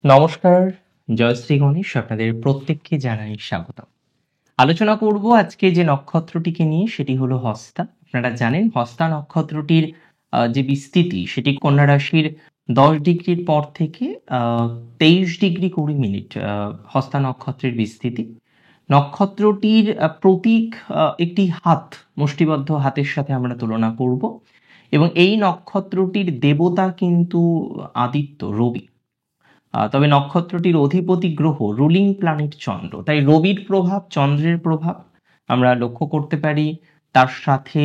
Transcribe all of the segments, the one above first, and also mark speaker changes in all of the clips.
Speaker 1: নমস্কার, জয়শ্রী গণেশ আপনাদের প্রত্যেককে জানাই স্বাগত। আলোচনা করব আজকে যে নক্ষত্রটিকে নিয়ে, সেটি হলো হস্তা। আপনারা জানেন হস্তা নক্ষত্রটির যে বিস্তৃতি সেটি কন্যা রাশির 10 ডিগ্রির পর থেকে 23 ডিগ্রি 20 মিনিট হস্তা নক্ষত্রের বিস্তৃতি। নক্ষত্রটির প্রতীক একটি হাত, মুষ্টিবদ্ধ হাতের সাথে আমরা তুলনা করব, এবং এই নক্ষত্রটির দেবতা কিন্তু আদিত্য, রবি। তবে নক্ষত্রটির অধিপতি গ্রহ, রুলিং প্ল্যানেট চন্দ্র, তাই রবির প্রভাব, চন্দ্রের প্রভাব আমরা লক্ষ্য করতে পারি। তার সাথে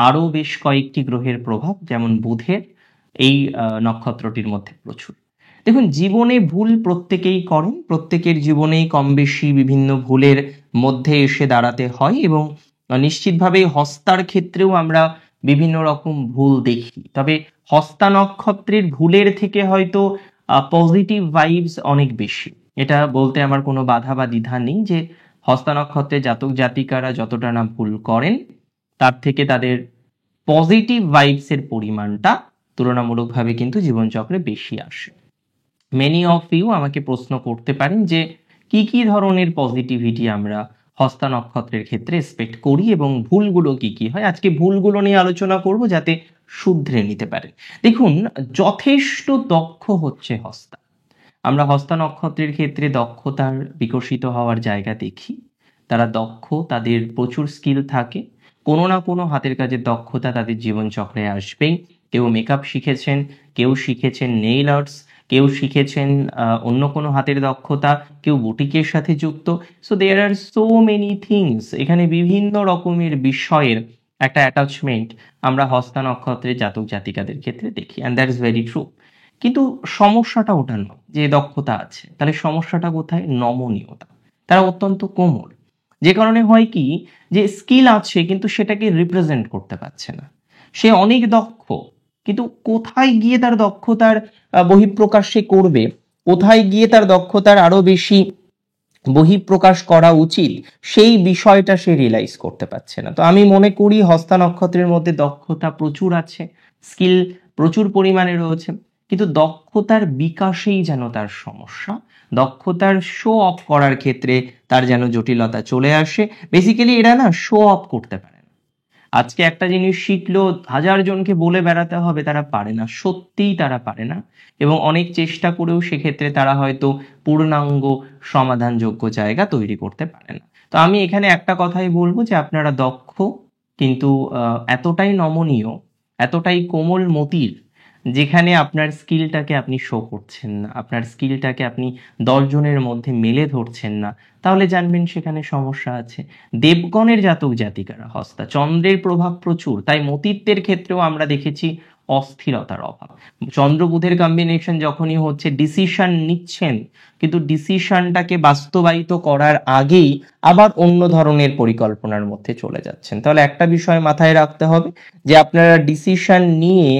Speaker 1: আরো বেশ কয়েকটি গ্রহের প্রভাব, যেমন বুধের, এই নক্ষত্রটির মধ্যে প্রচুর। দেখুন, জীবনে ভুল প্রত্যেকেই করেন, প্রত্যেকের জীবনেই কম বেশি বিভিন্ন ভুলের মধ্যে এসে দাঁড়াতে হয়, এবং নিশ্চিতভাবেই হস্তার ক্ষেত্রেও আমরা বিভিন্ন রকম ভুল দেখি। তবে হস্তা নক্ষত্রের ভুলের থেকে হয়তো পজিটিভ ভাইবস অনেক বেশি, এটা বলতে আমার কোনো বাধা বা দ্বিধা নেই যে হস্তা নক্ষত্রের জাতক জাতিকারা যতটা না ভুল করেন, তার থেকে তাদের পজিটিভ ভাইবসের পরিমাণটা তুলনামূলকভাবে কিন্তু জীবনচক্রে বেশি আসে। মেনি অফ ইউ আমাকে প্রশ্ন করতে পারেন যে কি কি ধরনের পজিটিভিটি আমরা হস্তা নক্ষত্রের ক্ষেত্রে এক্সপেক্ট করি এবং ভুলগুলো কি কি হয়। আজকে ভুলগুলো নিয়ে আলোচনা করব যাতে শুধরে নিতে পারেন। দেখুন, যথেষ্ট দক্ষ হচ্ছে হস্তা। আমরা হস্তা নক্ষত্রের ক্ষেত্রে দক্ষতার বিকশিত হওয়ার জায়গা দেখি। তারা দক্ষ, তাদের প্রচুর স্কিল থাকে, কোনো না কোনো হাতের কাজের দক্ষতা তাদের জীবনচক্রে আসবেই। কেউ মেকআপ শিখেছেন, কেউ শিখেছেন নেইল আর্টস, কেউ শিখেছেন অন্য কোনো হাতের দক্ষতা, কেউ বুটিকের সাথে যুক্ত। So there are so many things. এখানে বিভিন্ন রকমের বিষয়ের একটা অ্যাটাচমেন্ট আমরা হস্তা নক্ষত্রের জাতক জাতিকাদের ক্ষেত্রে দেখি, and that is very true. কিন্তু সমস্যাটা ওটা নয় যে দক্ষতা আছে, তাহলে সমস্যাটা কোথায়? নমনীয়তা। তারা অত্যন্ত কোমল, যে কারণে হয় কি, যে স্কিল আছে কিন্তু সেটাকে রিপ্রেজেন্ট করতে পারছে না। সে অনেক দক্ষ, কিন্তু কোথায় গিয়ে তার দক্ষতার বহিঃপ্রকাশ সে করবে, কোথায় গিয়ে তার দক্ষতার আরো বেশি বহিঃপ্রকাশ করা উচিত, সেই বিষয়টা সে রিয়েলাইজ করতে পারছে না। তো আমি মনে করি হস্তা নক্ষত্রের মধ্যে দক্ষতা প্রচুর আছে, স্কিল প্রচুর পরিমাণে রয়েছে, কিন্তু দক্ষতার বিকাশেই যেন তার সমস্যা। দক্ষতার শো অফ করার ক্ষেত্রে তার যেন জটিলতা চলে আসে। বেসিক্যালি এরা না শো অফ করতে পারে না। আজকে একটা জিনিস শিখলো, 1000 জনকে বলে বেড়াতে হবে, তারা পারে না, সত্যিই তারা পারে না। এবং অনেক চেষ্টা করেও সেক্ষেত্রে তারা হয়তো পূর্ণাঙ্গ সমাধানযোগ্য জায়গা তৈরি করতে পারে না। তো আমি এখানে একটা কথাই বলবো যে আপনারা দক্ষ, কিন্তু এতটাই নমনীয়, এতটাই কোমল মতির, যেখানে আপনার স্কিলটাকে আপনি শো করছেন না, আপনার স্কিলটাকে আপনি 10 জনের মধ্যে মেলে ধরছেন না, তাহলে জানবেন সেখানে সমস্যা আছে। দেবগণের জাতক জাতিকারা হস্তা, চন্দ্রের প্রভাব প্রচুর, তাই মতিত্বের ক্ষেত্রেও আমরা দেখেছি অস্থিরতার অভাব। চন্দ্র বুধের কম্বিনেশন যখনই হচ্ছে, ডিসিশন নিচ্ছেন, কিন্তু ডিসিশনটাকে বাস্তবায়িত করার আগেই আবার অন্য ধরনের পরিকল্পনার মধ্যে চলে যাচ্ছেন। তাহলে একটা বিষয় মাথায় রাখতে হবে যে আপনারা ডিসিশন নিয়ে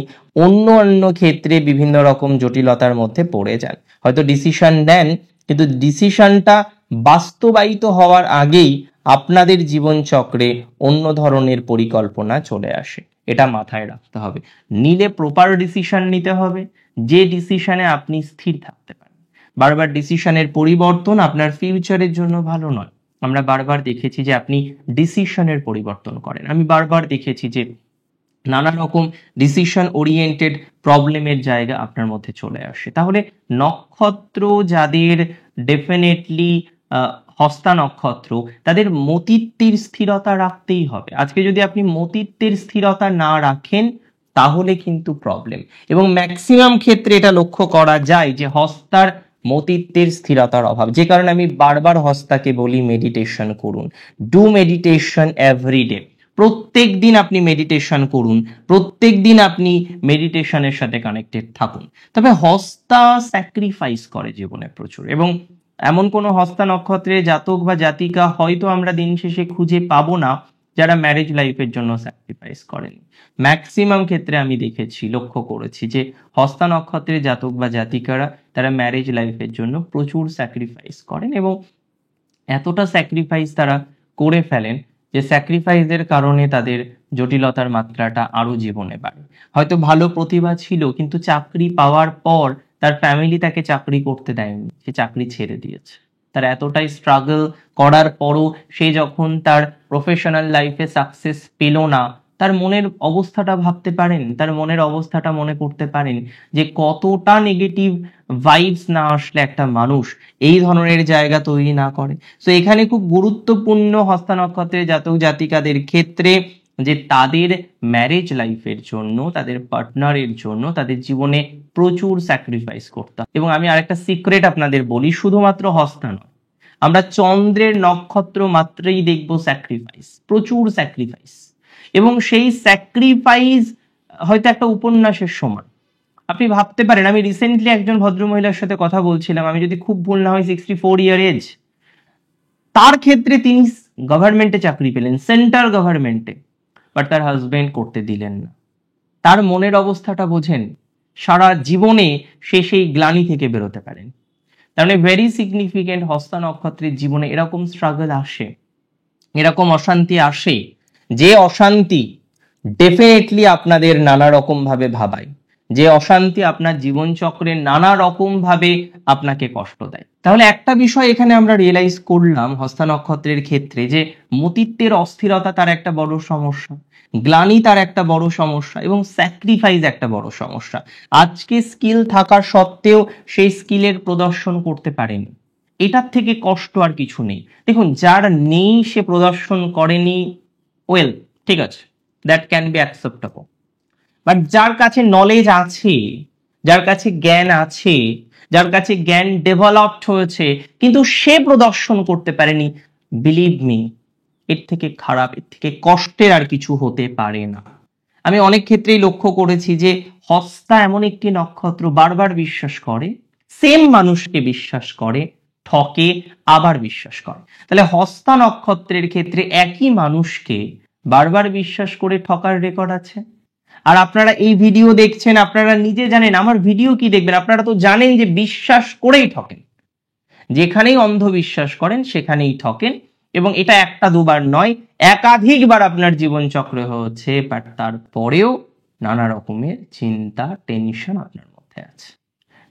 Speaker 1: অন্য অন্য ক্ষেত্রে বিভিন্ন রকম জটিলতার মধ্যে পড়ে যান। হয়তো ডিসিশন নেন, কিন্তু ডিসিশনটা বাস্তবায়িত হওয়ার আগেই আপনাদের জীবনচক্রে অন্য ধরনের পরিকল্পনা চলে আসে। এটা মাথায় রাখতে হবে। নিলে প্রপার ডিসিশন নিতে হবে, যে ডিসিশনে আপনি স্থির থাকতে পারেন। বারবার ডিসিশনের পরিবর্তন আপনার ফিউচারের জন্য ভালো নয়। আমরা বারবার দেখেছি যে আপনি ডিসিশনের পরিবর্তন করেন। আমি বারবার দেখেছি যে নানা রকম ডিসিশন ওরিয়েন্টেড প্রবলেমের জায়গা আপনার মধ্যে চলে আসে। তাহলে নক্ষত্র যাদের ডেফিনেটলি হস্তা নক্ষত্র, তাদের মতিত্বের স্থিরতা রাখতেই হবে। আজকে যদি আপনি মতিত্বের স্থিরতা না রাখেন, তাহলে কিন্তু প্রবলেম। এবং ম্যাক্সিমাম ক্ষেত্রে এটা লক্ষ্য করা যায় যে হস্তার মতিত্বের স্থিরতার অভাব, যে কারণে আমি বারবার হস্তাকে বলি মেডিটেশন করুন, ডু মেডিটেশন এভরিডে। প্রত্যেক দিন আপনি মেডিটেশন করুন, প্রত্যেক দিন আপনি মেডিটেশনের সাথে কানেক্টেড থাকুন। তবে হস্তা স্যাক্রিফাইস করে জীবনে প্রচুর, এবং এমন কোনো হস্তা নক্ষত্রে জাতক বা জাতিকা হয়তো আমরা দিন শেষে খুঁজে পাবো না যারা ম্যারেজ লাইফের জন্য স্যাক্রিফাইস করেন। ম্যাক্সিমাম ক্ষেত্রে আমি দেখেছি, লক্ষ্য করেছি যে হস্তা নক্ষত্রের জাতক বা জাতিকারা তারা ম্যারেজ লাইফের জন্য প্রচুর স্যাক্রিফাইস করেন, এবং এতটা স্যাক্রিফাইস তারা করে ফেলেন যে স্যাক্রিফাইসের কারণে তাদের জটিলতার মাত্রাটা আরো জীবনে বাড়ে। হয়তো ভালো প্রতিভা ছিল, কিন্তু চাকরি পাওয়ার পর তার ফ্যামিলি তাকে চাকরি করতে দেয়নি, সে চাকরি ছেড়ে দিয়েছে। তার এতটাই স্ট্রাগল করার পরও সে যখন তার প্রফেশনাল লাইফে সাকসেস পেল না, তার মনের অবস্থাটা ভাবতে পারেন, তার মনের অবস্থাটা মনে করতে পারেন যে কতটা নেগেটিভ ভাইবস না আসলে একটা মানুষ এই ধরনের জায়গা তৈরি না করে। তো এখানে খুব গুরুত্বপূর্ণ হস্তা নক্ষত্রের জাতক জাতিকাদের ক্ষেত্রে যে তাদের ম্যারেজ লাইফের জন্য, তাদের পার্টনারের জন্য, তাদের জীবনে প্রচুর স্যাক্রিফাইস করতে হবে। এবং আমি আরেকটা সিক্রেট আপনাদের বলি, শুধুমাত্র হস্তা নয়, আমরা চন্দ্রের নক্ষত্র মাত্রই দেখবো স্যাক্রিফাইস, প্রচুর স্যাক্রিফাইস। এবং সেই স্যাক্রিফাইস হয়তো একটা উপন্যাসের সমান। আপনি ভাবতে পারেন, আমি রিসেন্টলি একজন ভদ্রমহিলার সাথে কথা বলছিলাম, আমি যদি খুব ভুল না হয় 64 ইয়ার এজ, তার ক্ষেত্রে তিনি গভর্নমেন্টে চাকরি পেলেন, সেন্ট্রাল গভর্নমেন্টে, বাট তার হাজবেন্ড করতে দিলেন না। তার মনের অবস্থাটা বোঝেন, সারা জীবনে সে সেই গ্লানি থেকে বেরোতে পারেন। তার মানে ভেরি সিগনিফিকেন্ট, হস্তা নক্ষত্রের জীবনে এরকম স্ট্রাগল আসে, এরকম অশান্তি আসে, যে অশান্তি ডেফিনেটলি আপনাদের নানা রকম ভাবে ভাবায়, যে অশান্তি আপনার জীবনচক্রে নানা রকম ভাবে আপনাকে কষ্ট দেয়। তাহলে একটা বিষয় এখানে আমরা রিয়েলাইজ করলাম হস্তা নক্ষত্রের ক্ষেত্রে, যে মতিত্বের অস্থিরতা তার একটা বড় সমস্যা, গ্লানি তার একটা বড় সমস্যা, এবং স্যাক্রিফাইস একটা বড় সমস্যা। আজকে স্কিল থাকা সত্ত্বেও সেই স্কিলের প্রদর্শন করতে পারেনি, এটার থেকে কষ্ট আর কিছু নেই। দেখুন, যার নেই সে প্রদর্শন করেনি, ওয়েল ঠিক আছে, that can be acceptable. But যার কাছে নলেজ আছে, যার কাছে জ্ঞান আছে, যার কাছে জ্ঞান ডেভেলপড হয়েছে, কিন্তু সে প্রদর্শন করতে পারেনি, বিলিভ মি, এর থেকে খারাপ, এর থেকে কষ্টের আর কিছু হতে পারে না। আমি অনেক ক্ষেত্রেই লক্ষ্য করেছি যে হস্তা এমন একটি নক্ষত্র, বারবার বিশ্বাস করে, সেম মানুষকে বিশ্বাস করে, ঠকে, আবার বিশ্বাস করে। তাহলে হস্তা নক্ষত্রের ক্ষেত্রে একই মানুষকে বারবার বিশ্বাস করে ঠকার রেকর্ড আছে। আর আপনারা এই ভিডিও দেখছেন, আপনারা নিজে জানেন, আমার ভিডিও কি দেখবেন, আপনারা তো জানেন যে বিশ্বাস করেই ঠকেন, যেখানেই অন্ধবিশ্বাস করেন সেখানেই ঠকেন। এবং এটা একটা দুবার নয়, একাধিকবার আপনার জীবন চক্রে হচ্ছে, বাট তারপরেও নানা রকমের চিন্তা, টেনশন আপনার মধ্যে আছে,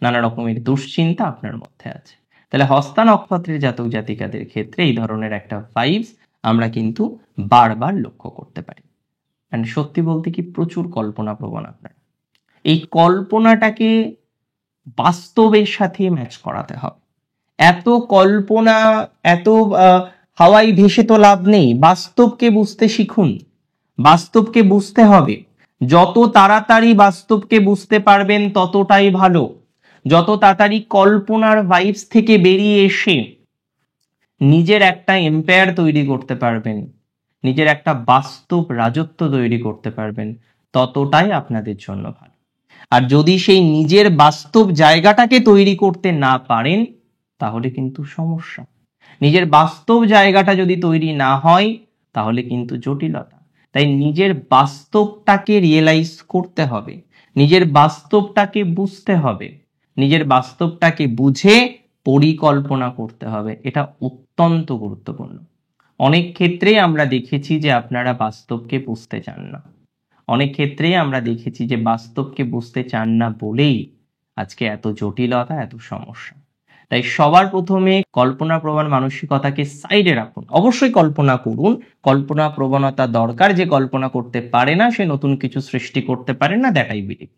Speaker 1: নানা রকমের দুশ্চিন্তা আপনার মধ্যে আছে। তাহলে হস্তা নক্ষত্রের জাতক জাতিকাদের ক্ষেত্রে এই ধরনের একটা ভাইবস আমরা কিন্তু বারবার লক্ষ্য করতে পারি। মানে সত্যি বলতে কি, প্রচুর কল্পনা প্রবণ আপনার, এই কল্পনাটাকে বাস্তবের সাথে ম্যাচ করাতে হবে। এত কল্পনা, এত হাওয়ায় ভেসে তো লাভ নেই, বাস্তবকে বুঝতে শিখুন, বাস্তবকে বুঝতে হবে। যত তাড়াতাড়ি বাস্তবকে বুঝতে পারবেন ততটাই ভালো। যত তাড়াতাড়ি কল্পনার ভাইবস থেকে বেরিয়ে এসে নিজের একটা এম্পায়ার তৈরি করতে পারবেন, নিজের একটা বাস্তব রাজত্ব তৈরি করতে পারবেন, ততটাই আপনাদের জন্য ভালো। আর যদি সেই নিজের বাস্তব জায়গাটাকে তৈরি করতে না পারেন, তাহলে কিন্তু সমস্যা। নিজের বাস্তব জায়গাটা যদি তৈরি না হয়, তাহলে কিন্তু জটিলতা। তাই নিজের বাস্তবটাকে রিয়েলাইজ করতে হবে, নিজের বাস্তবটাকে বুঝতে হবে, নিজের বাস্তবটাকে বুঝে পরিকল্পনা করতে হবে। এটা অত্যন্ত গুরুত্বপূর্ণ। অনেক ক্ষেত্রেই আমরা দেখেছি যে আপনারা বাস্তবকে বুঝতে চান না, অনেক ক্ষেত্রেই আমরা দেখেছি যে বাস্তবকে বুঝতে চান না বলেই আজকে এত জটিলতা, এত সমস্যা। তাই সবার প্রথমে কল্পনা প্রবণ মানসিকতাকে সাইডে রাখুন। অবশ্যই কল্পনা করুন, কল্পনা প্রবণতা দরকার। যে কল্পনা করতে পারে না সে নতুন কিছু সৃষ্টি করতে পারে না, দ্যাট আই বিলিভ।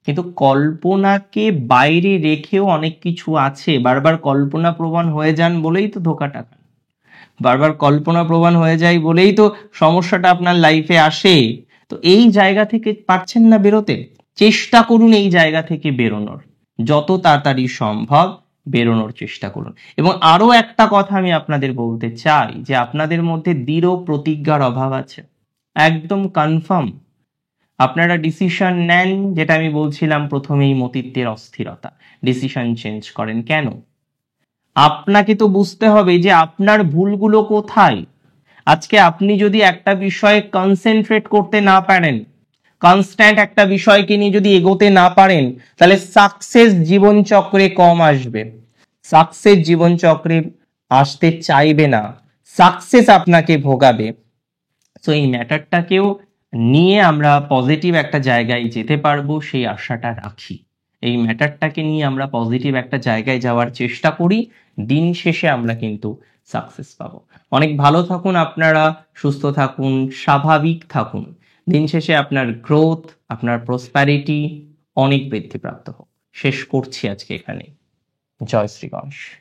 Speaker 1: কিন্তু কল্পনাকে বাইরে রেখেও অনেক কিছু আছে। বারবার কল্পনা প্রবণ হয়ে যান বলেই তো ধোকাটা খান, বারবার কল্পনা প্রবণ হয়ে যায় বলেই তো সমস্যাটা আপনার লাইফে আসে। তো এই জায়গা থেকে পারছেন না বেরোতে, চেষ্টা করুন এই জায়গা থেকে বেরোনোর, যত তাড়াতাড়ি সম্ভব বেরোনোর চেষ্টা করুন। এবং আরো একটা কথা আমি আপনাদের বলতে চাই, যে আপনাদের মধ্যে দৃঢ় প্রতিজ্ঞার অভাব আছে, একদম কনফার্ম আপনারা ডিসিশন নেন, যেটা আমি বলছিলাম প্রথমেই, মতিত্বের অস্থিরতা, ডিসিশন চেঞ্জ করেন কেন? আপনাকে তো বুঝতে হবে যে আপনার ভুলগুলো কোথায়। আজকে আপনি যদি একটা বিষয়ে কনসেন্ট্রেট করতে না পারেন, কনস্ট্যান্ট একটা বিষয়কে নিয়ে যদি এগোতে না পারেন, তাহলে সাকসেস জীবন চক্রে কম আসবে, সাকসেস জীবন চক্রে আসতে চাইবে না, সাকসেস আপনাকে ভোগাবে। তো এই ম্যাটারটাকেও নিয়ে আমরা পজিটিভ একটা জায়গায় যেতে পারবো, সেই আশাটা রাখি। এই ম্যাটারটাকে নিয়ে আমরা পজিটিভ একটা জায়গায় যাওয়ার চেষ্টা করি, দিন শেষে আমরা কিন্তু সাকসেস পাবো। অনেক ভালো থাকুন আপনারা, সুস্থ থাকুন, স্বাভাবিক থাকুন। দিন শেষে আপনার গ্রোথ, আপনার প্রসপ্যারিটি অনেক বৃদ্ধিপ্রাপ্ত হোক। শেষ করছি আজকে এখানে। জয় শ্রী গণেশ।